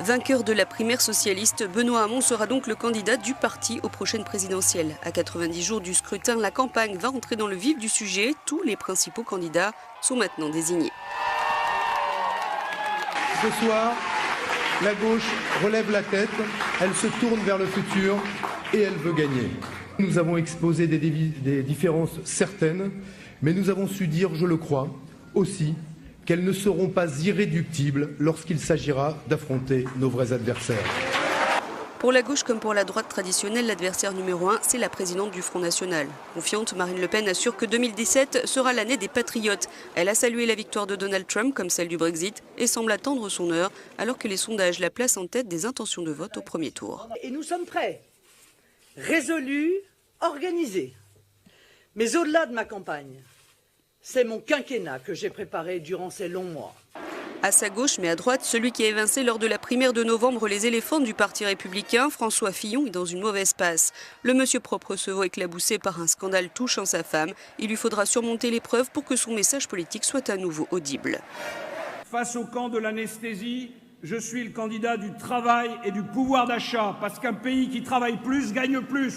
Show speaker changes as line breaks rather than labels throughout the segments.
Vainqueur de la primaire socialiste, Benoît Hamon sera donc le candidat du parti aux prochaines présidentielles. À 90 jours du scrutin, la campagne va entrer dans le vif du sujet. Tous les principaux candidats sont maintenant désignés.
Ce soir, la gauche relève la tête, elle se tourne vers le futur et elle veut gagner. Nous avons exposé des différences certaines, mais nous avons su dire, je le crois, aussi, qu'elles ne seront pas irréductibles lorsqu'il s'agira d'affronter nos vrais adversaires.
Pour la gauche comme pour la droite traditionnelle, l'adversaire numéro 1, c'est la présidente du Front National. Confiante, Marine Le Pen assure que 2017 sera l'année des patriotes. Elle a salué la victoire de Donald Trump comme celle du Brexit et semble attendre son heure alors que les sondages la placent en tête des intentions de vote au premier tour.
Et nous sommes prêts, résolus, organisés. Mais au-delà de ma campagne, c'est mon quinquennat que j'ai préparé durant ces longs mois.
À sa gauche, mais à droite, celui qui a évincé lors de la primaire de novembre les éléphants du Parti républicain, François Fillon, est dans une mauvaise passe. Le monsieur propre se voit éclaboussé par un scandale touchant sa femme. Il lui faudra surmonter l'épreuve pour que son message politique soit à nouveau audible.
Face au camp de l'anesthésie, je suis le candidat du travail et du pouvoir d'achat, parce qu'un pays qui travaille plus gagne plus.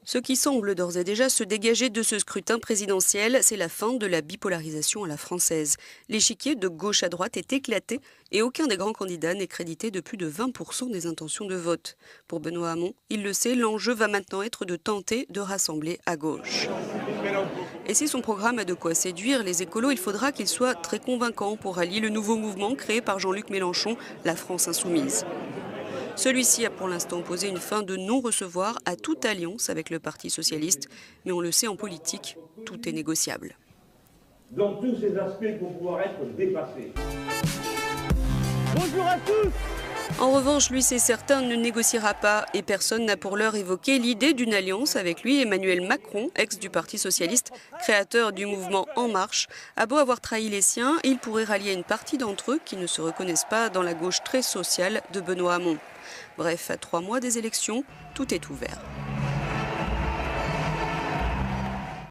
Ce qui semble d'ores et déjà se dégager de ce scrutin présidentiel, c'est la fin de la bipolarisation à la française. L'échiquier de gauche à droite est éclaté et aucun des grands candidats n'est crédité de plus de 20% des intentions de vote. Pour Benoît Hamon, il le sait, l'enjeu va maintenant être de tenter de rassembler à gauche. Et si son programme a de quoi séduire les écolos, il faudra qu'il soit très convaincant pour allier le nouveau mouvement créé par Jean-Luc Mélenchon, la France insoumise. Celui-ci a pour l'instant posé une fin de non-recevoir à toute alliance avec le Parti socialiste. Mais on le sait, en politique, tout est négociable.
Dans tous ces aspects, il faut pouvoir être dépassé.
Bonjour à tous!
En revanche, lui, c'est certain, ne négociera pas. Et personne n'a pour l'heure évoqué l'idée d'une alliance avec lui. Emmanuel Macron, ex du Parti socialiste, créateur du mouvement En Marche, a beau avoir trahi les siens, il pourrait rallier une partie d'entre eux qui ne se reconnaissent pas dans la gauche très sociale de Benoît Hamon. Bref, à 3 mois des élections, tout est ouvert.